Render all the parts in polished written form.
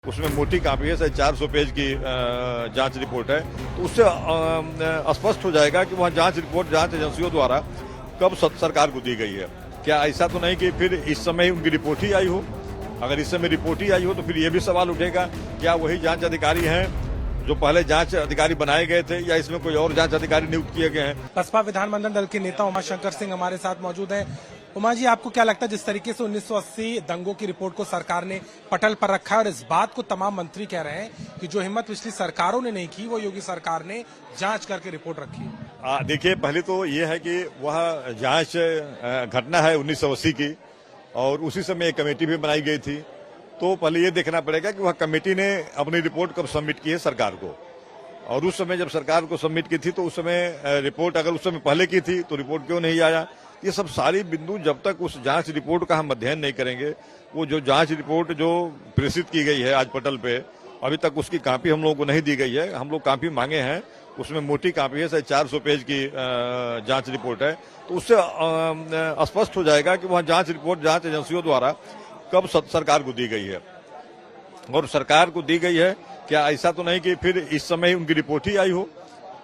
उसमें मोटी कापी है, 400 पेज की जांच रिपोर्ट है। तो उससे स्पष्ट हो जाएगा कि वह जांच रिपोर्ट जांच एजेंसियों द्वारा कब सरकार को दी गई है। क्या ऐसा तो नहीं कि फिर इस समय उनकी रिपोर्ट ही आई हो? अगर इस समय रिपोर्ट ही आई हो तो फिर ये भी सवाल उठेगा, क्या वही जांच अधिकारी हैं जो पहले जांच अधिकारी बनाए गए थे, या इसमें कोई और जांच अधिकारी नियुक्त किए गए हैं? बसपा विधानमंडल दल के नेता उमाशंकर सिंह हमारे साथ मौजूद हैं। उमा जी, आपको क्या लगता है जिस तरीके से 1980 दंगों की रिपोर्ट को सरकार ने पटल पर रखा है और इस बात को तमाम मंत्री कह रहे हैं कि जो हिम्मत पिछली सरकारों ने नहीं की वो योगी सरकार ने जांच करके रिपोर्ट रखी है? देखिए, पहले तो ये है कि वह जांच घटना है 1980 की, और उसी समय एक कमेटी भी बनाई गई थी। तो पहले ये देखना पड़ेगा कि वह कमेटी ने अपनी रिपोर्ट कब सबमिट की है सरकार को, और उस समय जब सरकार को सबमिट की थी तो उस समय रिपोर्ट अगर उस समय पहले की थी तो रिपोर्ट क्यों नहीं आया? ये सब सारी बिंदु जब तक उस जांच रिपोर्ट का हम अध्ययन नहीं करेंगे, वो जो जांच रिपोर्ट जो प्रेषित की गई है आज पटल पे, अभी तक उसकी कॉपी हम लोगों को नहीं दी गई है। हम लोग कॉपी मांगे हैं, उसमें मोटी कॉपी है, 400 पेज की जांच रिपोर्ट है। तो उससे स्पष्ट हो जाएगा कि वह जांच रिपोर्ट जांच एजेंसियों द्वारा कब सरकार को दी गई है, और सरकार को दी गई है। क्या ऐसा तो नहीं कि फिर इस समय उनकी रिपोर्ट ही आई हो?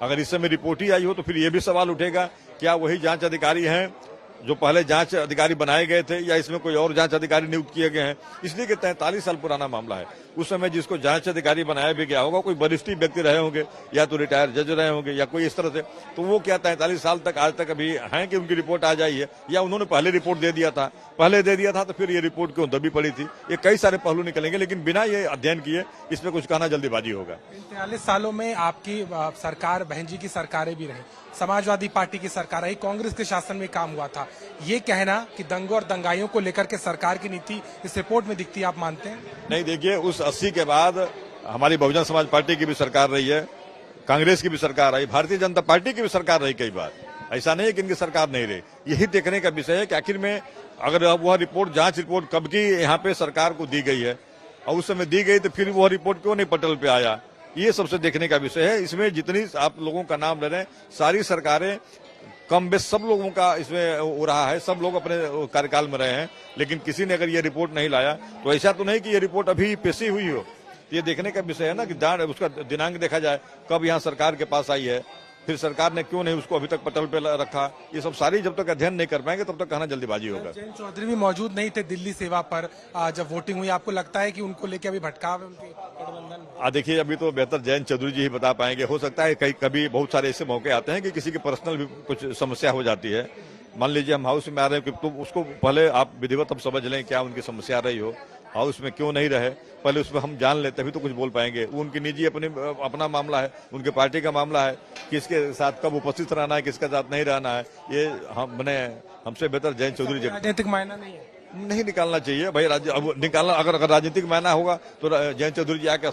अगर इस समय रिपोर्ट ही आई हो तो फिर ये भी सवाल उठेगा, क्या वही जांच अधिकारी हैं जो पहले जांच अधिकारी बनाए गए थे, या इसमें कोई और जांच अधिकारी नियुक्त किए गए हैं? इसलिए कि 43 साल पुराना मामला है। उस समय जिसको जांच अधिकारी बनाया भी गया होगा, कोई वरिष्ठ व्यक्ति रहे होंगे, या तो रिटायर्ड जज रहे होंगे, या कोई इस तरह से। तो वो क्या 43 साल तक आज तक अभी हैं कि उनकी रिपोर्ट आ जाई है, या उन्होंने पहले रिपोर्ट दे दिया था? पहले दे दिया था तो फिर ये रिपोर्ट क्यों दबी पड़ी थी? ये कई सारे पहलू निकलेंगे, लेकिन बिना ये अध्ययन किए इसमें कुछ कहना जल्दीबाजी होगा। 43 सालों में आपकी सरकार, बहन जी की सरकारें भी रही, समाजवादी पार्टी की सरकार रही, कांग्रेस के शासन में काम हुआ था। ये कहना कि दंगों और दंगाइयों को लेकर के सरकार की नीति इस रिपोर्ट में दिखती है, आप मानते हैं? नहीं, देखिए, उस 80 के बाद हमारी बहुजन समाज पार्टी की भी सरकार रही है, कांग्रेस की भी सरकार रही, भारतीय जनता पार्टी की भी सरकार रही कई बार। ऐसा नहीं है कि इनकी सरकार नहीं रही। यही देखने का विषय है कि आखिर में अगर वह रिपोर्ट जांच रिपोर्ट कब की यहाँ पे सरकार को दी गई है, और उस समय दी गई तो फिर वह रिपोर्ट क्यों नहीं पटल पे आया? ये सबसे देखने का विषय है। इसमें जितनी आप लोगों का नाम ले रहे हैं, सारी सरकारें कम बेश सब लोगों का इसमें हो रहा है, सब लोग अपने कार्यकाल में रहे हैं, लेकिन किसी ने अगर ये रिपोर्ट नहीं लाया तो ऐसा तो नहीं कि ये रिपोर्ट अभी पेशी हुई हो। ये देखने का विषय है ना कि उसका दिनांक देखा जाए, कब यहाँ सरकार के पास आई है, फिर सरकार ने क्यों नहीं उसको अभी तक पटल पे रखा। ये सब सारी जब तक अध्ययन नहीं कर पाएंगे तब तक कहना जल्दीबाजी होगा। जयंत चौधरी भी मौजूद नहीं थे दिल्ली सेवा पर जब वोटिंग हुई। आपको लगता है कि उनको लेके अभी भटकाव है उनके गठबंधन? देखिए, अभी तो बेहतर जयंत चौधरी जी ही बता पाएंगे। हो सकता है कभी बहुत सारे ऐसे मौके आते हैं कि किसी की पर्सनल भी कुछ समस्या हो जाती है। मान लीजिए हम हाउस में आ रहे हैं, तो उसको पहले आप विधिवत हम समझ लें क्या उनकी समस्या रही हो, हाउस में क्यों नहीं रहे, पहले उसमें हम जान लेते तभी तो कुछ बोल पाएंगे। वो उनकी निजी अपना मामला है, उनके पार्टी का मामला है, किसके साथ कब उपस्थित रहना है, किसके साथ नहीं रहना है, ये हमसे बेहतर जयंत चौधरी जी। राजनीतिक मायना नहीं निकालना चाहिए भाई। अब निकालना अगर राजनीतिक मायना होगा तो जयंत चौधरी जी आके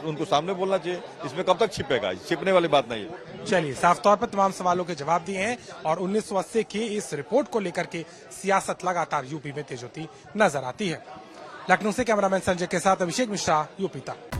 उनको सामने बोलना चाहिए। इसमें कब तक छिपेगा? छिपने वाली बात नहीं है। चलिए, साफ तौर पर तमाम सवालों के जवाब दिए हैं, और 1980 की इस रिपोर्ट को लेकर के सियासत लगातार यूपी में तेज होती नजर आती है। लखनऊ से कैमरामैन संजय के साथ अभिषेक मिश्रा, यूपी तक।